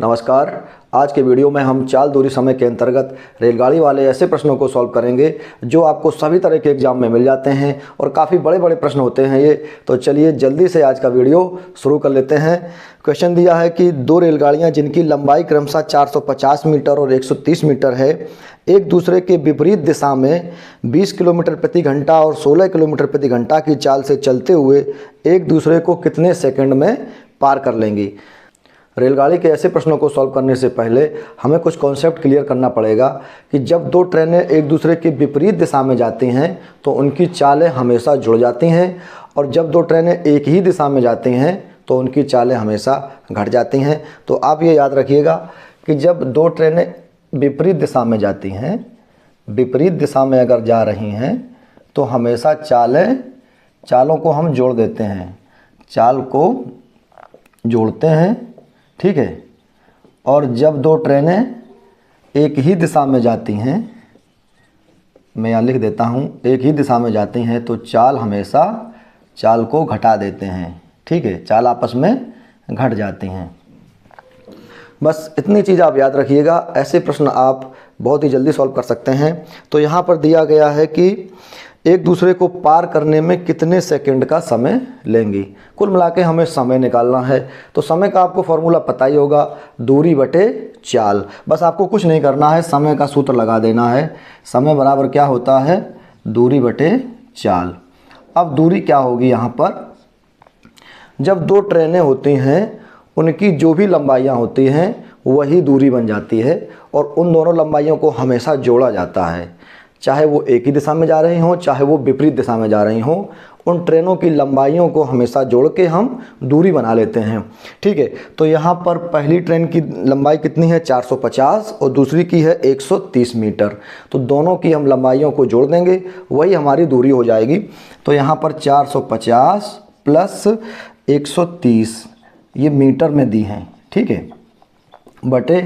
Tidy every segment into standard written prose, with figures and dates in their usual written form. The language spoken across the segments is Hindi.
नमस्कार। आज के वीडियो में हम चाल दूरी समय के अंतर्गत रेलगाड़ी वाले ऐसे प्रश्नों को सॉल्व करेंगे जो आपको सभी तरह के एग्जाम में मिल जाते हैं और काफ़ी बड़े बड़े प्रश्न होते हैं ये। तो चलिए जल्दी से आज का वीडियो शुरू कर लेते हैं। क्वेश्चन दिया है कि दो रेलगाड़ियां जिनकी लंबाई क्रमशः 450 मीटर और 130 मीटर है, एक दूसरे के विपरीत दिशा में 20 किलोमीटर प्रति घंटा और 16 किलोमीटर प्रति घंटा की चाल से चलते हुए एक दूसरे को कितने सेकंड में पार कर लेंगी। रेलगाड़ी के ऐसे प्रश्नों को सॉल्व करने से पहले हमें कुछ कॉन्सेप्ट क्लियर करना पड़ेगा कि जब दो ट्रेनें एक दूसरे के विपरीत दिशा में जाती हैं तो उनकी चालें हमेशा जुड़ जाती हैं, और जब दो ट्रेनें एक ही दिशा में जाती हैं तो उनकी चालें हमेशा घट जाती हैं। तो आप ये याद रखिएगा कि जब दो ट्रेनें विपरीत दिशा में जाती हैं, विपरीत दिशा में अगर जा रही हैं तो हमेशा चालों को हम जोड़ देते हैं, चाल को जोड़ते हैं, ठीक है। और जब दो ट्रेनें एक ही दिशा में जाती हैं, मैं यहाँ लिख देता हूँ, एक ही दिशा में जाती हैं तो हमेशा चाल को घटा देते हैं, ठीक है। चाल आपस में घट जाती हैं। बस इतनी चीज़ आप याद रखिएगा। ऐसे प्रश्न आप बहुत ही जल्दी सॉल्व कर सकते हैं। तो यहाँ पर दिया गया है कि एक दूसरे को पार करने में कितने सेकंड का समय लेंगी। कुल मिला के हमें समय निकालना है। तो समय का आपको फॉर्मूला पता ही होगा, दूरी बटे चाल। बस आपको कुछ नहीं करना है, समय का सूत्र लगा देना है। समय बराबर क्या होता है, दूरी बटे चाल। अब दूरी क्या होगी यहाँ पर, जब दो ट्रेनें होती हैं उनकी जो भी लंबाइयाँ होती हैं वही दूरी बन जाती है, और उन दोनों लंबाइयों को हमेशा जोड़ा जाता है। चाहे वो एक ही दिशा में जा रही हों, चाहे वो विपरीत दिशा में जा रही हों, उन ट्रेनों की लंबाइयों को हमेशा जोड़ के हम दूरी बना लेते हैं, ठीक है। तो यहाँ पर पहली ट्रेन की लंबाई कितनी है, 450, और दूसरी की है 130 मीटर। तो दोनों की हम लंबाइयों को जोड़ देंगे, वही हमारी दूरी हो जाएगी। तो यहाँ पर 450 प्लस 130 ये मीटर में दी हैं, ठीक है, बटे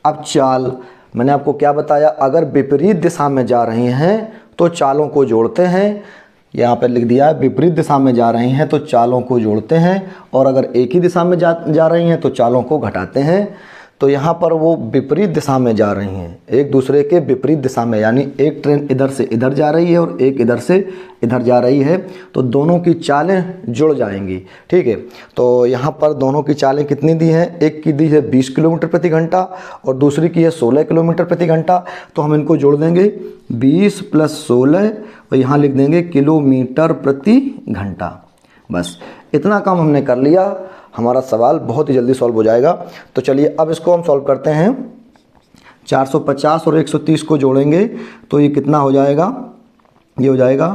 अब चाल। मैंने आपको क्या बताया, अगर विपरीत दिशा में जा रही हैं तो चालों को जोड़ते हैं। यहाँ पर लिख दिया है विपरीत दिशा में जा रही हैं तो चालों को जोड़ते हैं, और अगर एक ही दिशा में जा रही हैं तो चालों को घटाते हैं। तो यहाँ पर वो विपरीत दिशा में जा रही हैं, एक दूसरे के विपरीत दिशा में, यानी एक ट्रेन इधर से इधर जा रही है और एक इधर से इधर जा रही है, तो दोनों की चालें जुड़ जाएंगी, ठीक है। तो यहाँ पर दोनों की चालें कितनी दी हैं, एक की दी है 20 किलोमीटर प्रति घंटा और दूसरी की है 16 किलोमीटर प्रति घंटा। तो हम इनको जोड़ देंगे, 20 प्लस 16, और यहाँ लिख देंगे किलोमीटर प्रति घंटा। बस इतना काम हमने कर लिया, हमारा सवाल बहुत ही जल्दी सॉल्व हो जाएगा। तो चलिए अब इसको हम सॉल्व करते हैं। 450 और 130 को जोड़ेंगे तो ये कितना हो जाएगा, ये हो जाएगा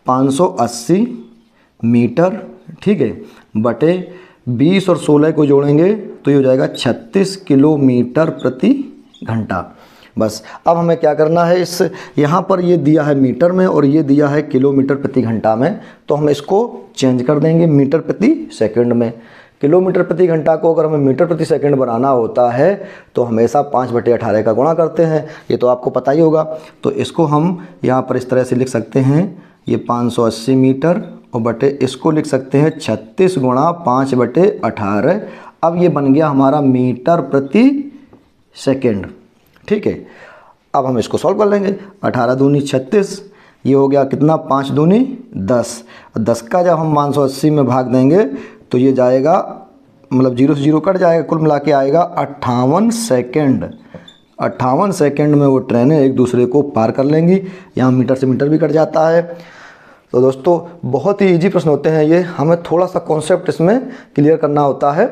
580 मीटर, ठीक है, बटे 20 और 16 को जोड़ेंगे तो ये हो जाएगा 36 किलोमीटर प्रति घंटा। बस अब हमें क्या करना है, इस यहाँ पर ये दिया है मीटर में और ये दिया है किलोमीटर प्रति घंटा में, तो हम इसको चेंज कर देंगे मीटर प्रति सेकंड में। किलोमीटर प्रति घंटा को अगर हमें मीटर प्रति सेकंड बनाना होता है तो हमेशा 5/18 का गुणा करते हैं, ये तो आपको पता ही होगा। तो इसको हम यहाँ पर इस तरह से लिख सकते हैं, ये 580 मीटर और बटे इसको लिख सकते हैं 36 गुणा 5/18। अब ये बन गया हमारा मीटर प्रति सेकंड, ठीक है। अब हम इसको सॉल्व कर लेंगे। 18 दूनी 36, ये हो गया कितना, 5 दूनी 10। 10 का जब हम 580 में भाग देंगे तो ये जाएगा, मतलब 0 से 0 कट जाएगा, कुल मिला के आएगा 58 सेकंड। 58 सेकंड में वो ट्रेनें एक दूसरे को पार कर लेंगी। यहाँ मीटर से मीटर भी कट जाता है। तो दोस्तों बहुत ही इजी प्रश्न होते हैं ये, हमें थोड़ा सा कॉन्सेप्ट इसमें क्लियर करना होता है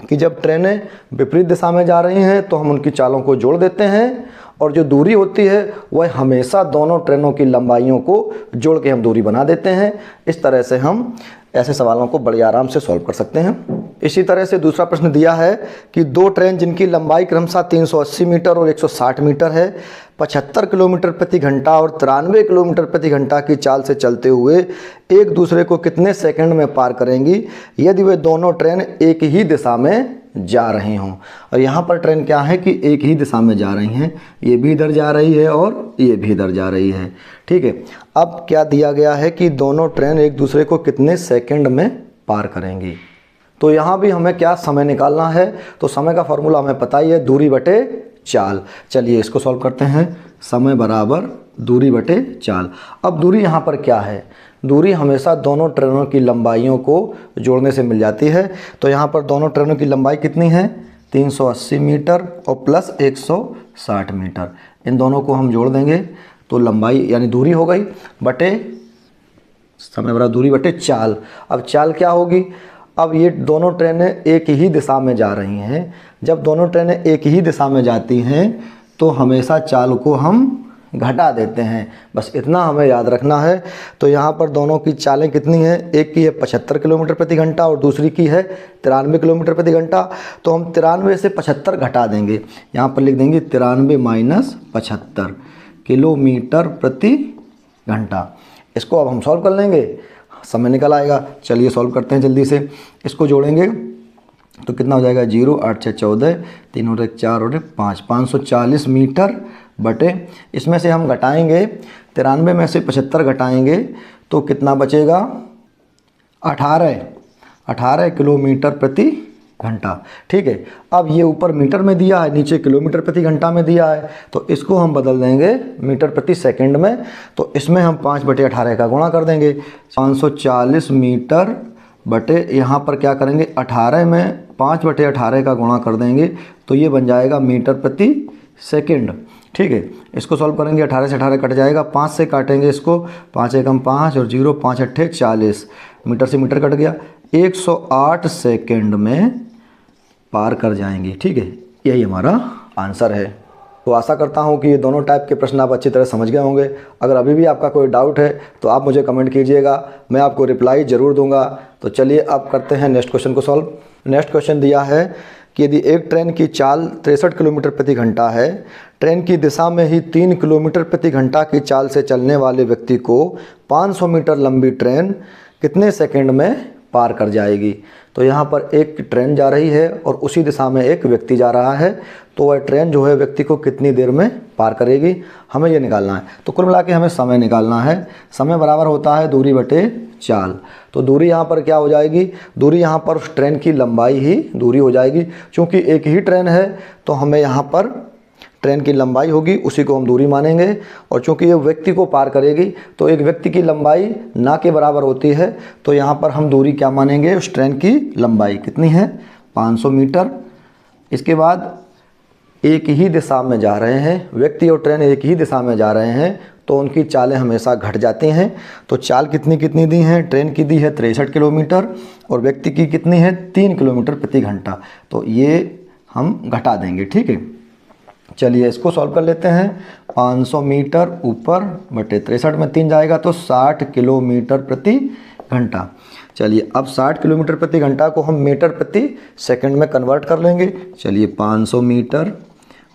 कि जब ट्रेनें विपरीत दिशा में जा रही हैं तो हम उनकी चालों को जोड़ देते हैं, और जो दूरी होती है वह हमेशा दोनों ट्रेनों की लंबाइयों को जोड़ के हम दूरी बना देते हैं। इस तरह से हम ऐसे सवालों को बड़े आराम से सॉल्व कर सकते हैं। इसी तरह से दूसरा प्रश्न दिया है कि दो ट्रेन जिनकी लंबाई क्रमशः 380 मीटर और 160 मीटर है, 75 किलोमीटर प्रति घंटा और 93 किलोमीटर प्रति घंटा की चाल से चलते हुए एक दूसरे को कितने सेकंड में पार करेंगी यदि वे दोनों ट्रेन एक ही दिशा में जा रही हों। और यहाँ पर ट्रेन क्या है कि एक ही दिशा में जा रही हैं, ये भी इधर जा रही है और ये भी इधर जा रही है, ठीक है। अब क्या दिया गया है कि दोनों ट्रेन एक दूसरे को कितने सेकंड में पार करेंगी। तो यहाँ भी हमें क्या समय निकालना है, तो समय का फॉर्मूला हमें पता ही है, दूरी बटे चाल। चलिए इसको सॉल्व करते हैं। समय बराबर दूरी बटे चाल। अब दूरी यहाँ पर क्या है, दूरी हमेशा दोनों ट्रेनों की लंबाइयों को जोड़ने से मिल जाती है। तो यहाँ पर दोनों ट्रेनों की लंबाई कितनी है, 380 मीटर और प्लस 160 मीटर। इन दोनों को हम जोड़ देंगे तो लंबाई यानी दूरी हो गई बटे समय बराबर दूरी बटे चाल। अब चाल क्या होगी, अब ये दोनों ट्रेनें एक ही दिशा में जा रही हैं। जब दोनों ट्रेनें एक ही दिशा में जाती हैं तो हमेशा चाल को हम घटा देते हैं, बस इतना हमें याद रखना है। तो यहाँ पर दोनों की चालें कितनी हैं, एक की है 75 किलोमीटर प्रति घंटा और दूसरी की है 93 किलोमीटर प्रति घंटा। तो हम 93 से 75 घटा देंगे, यहाँ पर लिख देंगे 93 माइनस 75 किलोमीटर प्रति घंटा। इसको अब हम सॉल्व कर लेंगे, समय निकल आएगा। चलिए सॉल्व करते हैं जल्दी से। इसको जोड़ेंगे तो कितना हो जाएगा, 0 8 6 14 3 और 1 4 और 1 5, 540 मीटर बटे, इसमें से हम घटाएंगे 93 में से 75 घटाएंगे तो कितना बचेगा, 18 किलोमीटर प्रति घंटा। ठीक है, अब ये ऊपर मीटर में दिया है, नीचे किलोमीटर प्रति घंटा में दिया है, तो इसको हम बदल देंगे मीटर प्रति सेकंड में। तो इसमें हम 5/18 का गुणा कर देंगे, 540 मीटर बटे यहाँ पर क्या करेंगे, 18 में 5/18 का गुणा कर देंगे तो ये बन जाएगा मीटर प्रति सेकंड। ठीक है, इसको सॉल्व करेंगे, 18 से 18 कट जाएगा, 5 से काटेंगे इसको, 5 एकम 5 और 0 5 अट्ठे 40, मीटर से मीटर कट गया, 108 सेकंड में पार कर जाएंगे। ठीक है, यही हमारा आंसर है। तो आशा करता हूँ कि ये दोनों टाइप के प्रश्न आप अच्छी तरह समझ गए होंगे। अगर अभी भी आपका कोई डाउट है तो आप मुझे कमेंट कीजिएगा, मैं आपको रिप्लाई ज़रूर दूंगा। तो चलिए अब करते हैं नेक्स्ट क्वेश्चन को सॉल्व। नेक्स्ट क्वेश्चन दिया है कि यदि एक ट्रेन की चाल 63 किलोमीटर प्रति घंटा है, ट्रेन की दिशा में ही 3 किलोमीटर प्रति घंटा की चाल से चलने वाले व्यक्ति को 500 मीटर लंबी ट्रेन कितने सेकंड में पार कर जाएगी। तो यहाँ पर एक ट्रेन जा रही है और उसी दिशा में एक व्यक्ति जा रहा है, तो वह ट्रेन जो है व्यक्ति को कितनी देर में पार करेगी, हमें ये निकालना है। तो कुल मिला के हमें समय निकालना है। समय बराबर होता है दूरी बटे चाल। तो दूरी यहाँ पर क्या हो जाएगी, दूरी यहाँ पर उस ट्रेन की लंबाई ही दूरी हो जाएगी। चूँकि एक ही ट्रेन है तो हमें यहाँ पर ट्रेन की लंबाई होगी, उसी को हम दूरी मानेंगे। और चूंकि ये व्यक्ति को पार करेगी तो एक व्यक्ति की लंबाई ना के बराबर होती है, तो यहाँ पर हम दूरी क्या मानेंगे, उस ट्रेन की लंबाई कितनी है, 500 मीटर। इसके बाद एक ही दिशा में जा रहे हैं, व्यक्ति और ट्रेन एक ही दिशा में जा रहे हैं तो उनकी चालें हमेशा घट जाती हैं। तो चाल कितनी कितनी दी हैं, ट्रेन की दी है 63 किलोमीटर और व्यक्ति की कितनी है, 3 किलोमीटर प्रति घंटा। तो ये हम घटा देंगे। ठीक है, चलिए इसको सॉल्व कर लेते हैं। 500 मीटर ऊपर बटे 63 में 3 जाएगा तो 60 किलोमीटर प्रति घंटा। चलिए अब 60 किलोमीटर प्रति घंटा को हम मीटर प्रति सेकंड में कन्वर्ट कर लेंगे। चलिए 500 मीटर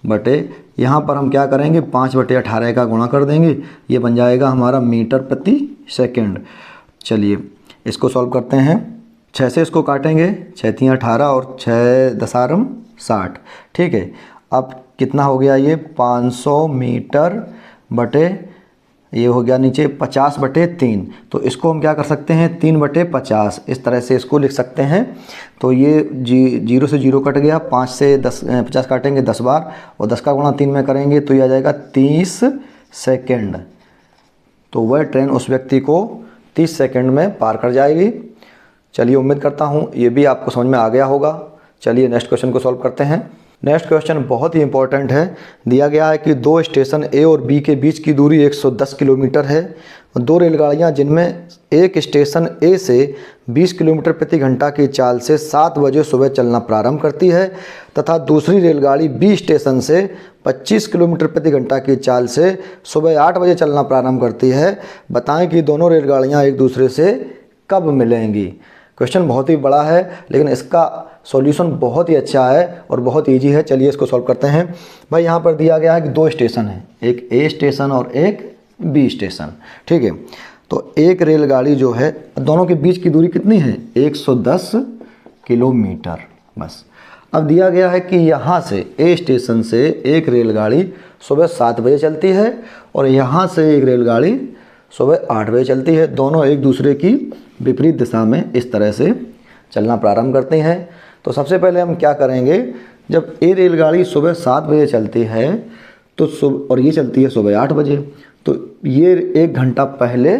बटे यहाँ पर हम क्या करेंगे, 5/18 का गुणा कर देंगे, ये बन जाएगा हमारा मीटर प्रति सेकंड। चलिए इसको सॉल्व करते हैं। 6 से इसको काटेंगे, 6 3 18 और 6 दसारम 60। ठीक है, अब कितना हो गया ये, 500 मीटर बटे ये हो गया नीचे 50/3। तो इसको हम क्या कर सकते हैं, 3/50 इस तरह से इसको लिख सकते हैं। तो ये 0 से 0 कट गया, 5 से 50 काटेंगे 10 बार और 10 का गुणा 3 में करेंगे तो ये आ जाएगा 30 सेकंड। तो वह ट्रेन उस व्यक्ति को 30 सेकंड में पार कर जाएगी। चलिए उम्मीद करता हूँ ये भी आपको समझ में आ गया होगा। चलिए नेक्स्ट क्वेश्चन को सॉल्व करते हैं। नेक्स्ट क्वेश्चन बहुत ही इंपॉर्टेंट है। दिया गया है कि 2 स्टेशन ए और बी के बीच की दूरी 110 किलोमीटर है। 2 रेलगाड़ियां जिनमें एक स्टेशन ए से 20 किलोमीटर प्रति घंटा की चाल से 7 बजे सुबह चलना प्रारंभ करती है तथा दूसरी रेलगाड़ी बी स्टेशन से 25 किलोमीटर प्रति घंटा की चाल से सुबह 8 बजे चलना प्रारंभ करती है। बताएं कि दोनों रेलगाड़ियाँ एक दूसरे से कब मिलेंगी। क्वेश्चन बहुत ही बड़ा है लेकिन इसका सॉल्यूशन बहुत ही अच्छा है और बहुत इजी है। चलिए इसको सॉल्व करते हैं। भाई यहाँ पर दिया गया है कि 2 स्टेशन हैं, एक ए स्टेशन और एक बी स्टेशन। ठीक है, तो एक रेलगाड़ी जो है, दोनों के बीच की दूरी कितनी है, 110 किलोमीटर बस। अब दिया गया है कि यहाँ से ए स्टेशन से एक रेलगाड़ी सुबह 7 बजे चलती है और यहाँ से एक रेलगाड़ी सुबह 8 बजे चलती है। दोनों एक दूसरे की विपरीत दिशा में इस तरह से चलना प्रारंभ करती हैं। तो सबसे पहले हम क्या करेंगे, जब ये रेलगाड़ी सुबह 7 बजे चलती है तो और ये चलती है सुबह 8 बजे, तो ये 1 घंटा पहले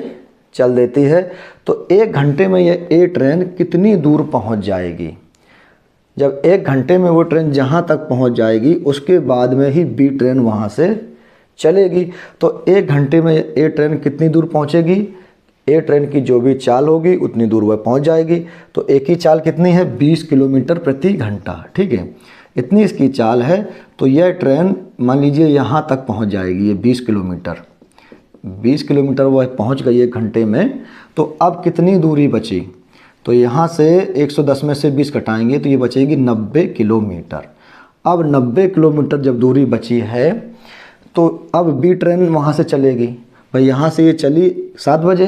चल देती है। तो 1 घंटे में ये ए ट्रेन कितनी दूर पहुंच जाएगी? जब 1 घंटे में वो ट्रेन जहां तक पहुंच जाएगी उसके बाद में ही बी ट्रेन वहां से चलेगी। तो 1 घंटे में ए ट्रेन कितनी दूर पहुंचेगी? ए ट्रेन की जो भी चाल होगी उतनी दूर वह पहुंच जाएगी। तो एक ही चाल कितनी है? 20 किलोमीटर प्रति घंटा। ठीक है, इतनी इसकी चाल है। तो यह ट्रेन मान लीजिए यहाँ तक पहुँच जाएगी, ये 20 किलोमीटर वह पहुँच गई 1 घंटे में। तो अब कितनी दूरी बची? तो यहाँ से 110 में से 20 घटाएंगे तो ये बचेगी 90 किलोमीटर। अब 90 किलोमीटर जब दूरी बची है तो अब बी ट्रेन वहाँ से चलेगी। भाई यहाँ से ये चली 7 बजे,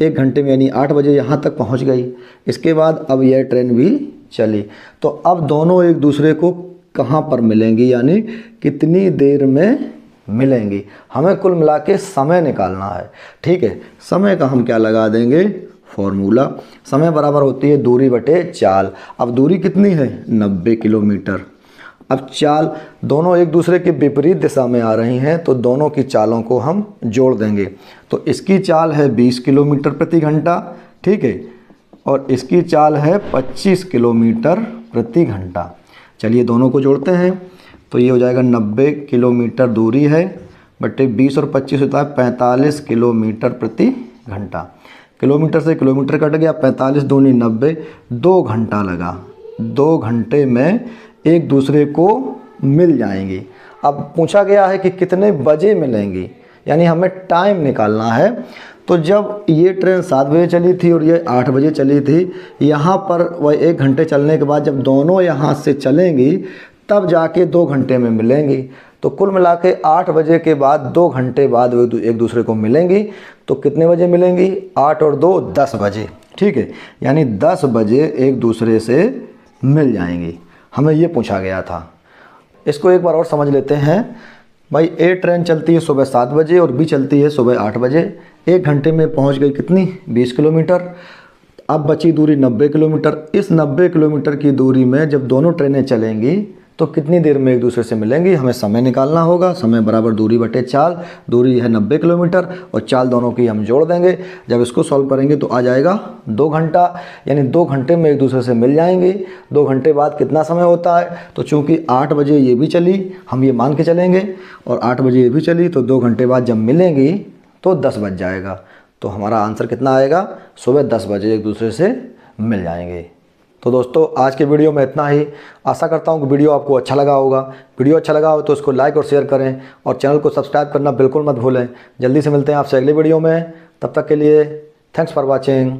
1 घंटे में यानी 8 बजे यहाँ तक पहुँच गई। इसके बाद अब यह ट्रेन भी चली। तो अब दोनों एक दूसरे को कहाँ पर मिलेंगी, यानी कितनी देर में मिलेंगी? हमें कुल मिला के समय निकालना है। ठीक है, समय का हम क्या लगा देंगे? फॉर्मूला। समय बराबर होती है दूरी बटे चाल। अब दूरी कितनी है? 90 किलोमीटर। अब चाल दोनों एक दूसरे के विपरीत दिशा में आ रही हैं तो दोनों की चालों को हम जोड़ देंगे। तो इसकी चाल है 20 किलोमीटर प्रति घंटा, ठीक है, और इसकी चाल है 25 किलोमीटर प्रति घंटा। चलिए दोनों को जोड़ते हैं तो ये हो जाएगा 90 किलोमीटर दूरी है बटे 20 और 25 होता है 45 किलोमीटर प्रति घंटा। किलोमीटर से किलोमीटर कट गया, 45 दूनी 90, 2 घंटा लगा। 2 घंटे में एक दूसरे को मिल जाएंगी। अब पूछा गया है कि कितने बजे मिलेंगी, यानी हमें टाइम निकालना है। तो जब ये ट्रेन 7 बजे चली थी और ये 8 बजे चली थी, यहाँ पर वह 1 घंटे चलने के बाद जब दोनों यहाँ से चलेंगी तब जाके 2 घंटे में मिलेंगी। तो कुल मिला के 8 बजे के बाद 2 घंटे बाद वो एक दूसरे को मिलेंगी। तो कितने बजे मिलेंगी? 8 और 2 10 बजे। ठीक है, यानी 10 बजे एक दूसरे से मिल जाएंगी। हमें ये पूछा गया था। इसको एक बार और समझ लेते हैं। भाई ए ट्रेन चलती है सुबह 7 बजे और बी चलती है सुबह 8 बजे। 1 घंटे में पहुंच गई कितनी? 20 किलोमीटर। अब बची दूरी 90 किलोमीटर। इस 90 किलोमीटर की दूरी में जब दोनों ट्रेनें चलेंगी तो कितनी देर में एक दूसरे से मिलेंगी? हमें समय निकालना होगा। समय बराबर दूरी बटे चाल। दूरी है 90 किलोमीटर और चाल दोनों की हम जोड़ देंगे। जब इसको सॉल्व करेंगे तो आ जाएगा 2 घंटा, यानी 2 घंटे में एक दूसरे से मिल जाएंगे। 2 घंटे बाद कितना समय होता है? तो चूँकि 8 बजे ये भी चली, हम ये मान के चलेंगे, और 8 बजे ये भी चली, तो 2 घंटे बाद जब मिलेंगी तो 10 बज जाएगा। तो हमारा आंसर कितना आएगा? सुबह 10 बजे एक दूसरे से मिल जाएंगे। तो दोस्तों आज के वीडियो में इतना ही। आशा करता हूँ कि वीडियो आपको अच्छा लगा होगा। वीडियो अच्छा लगा हो तो उसको लाइक और शेयर करें और चैनल को सब्सक्राइब करना बिल्कुल मत भूलें। जल्दी से मिलते हैं आपसे अगले वीडियो में। तब तक के लिए थैंक्स फॉर वॉचिंग।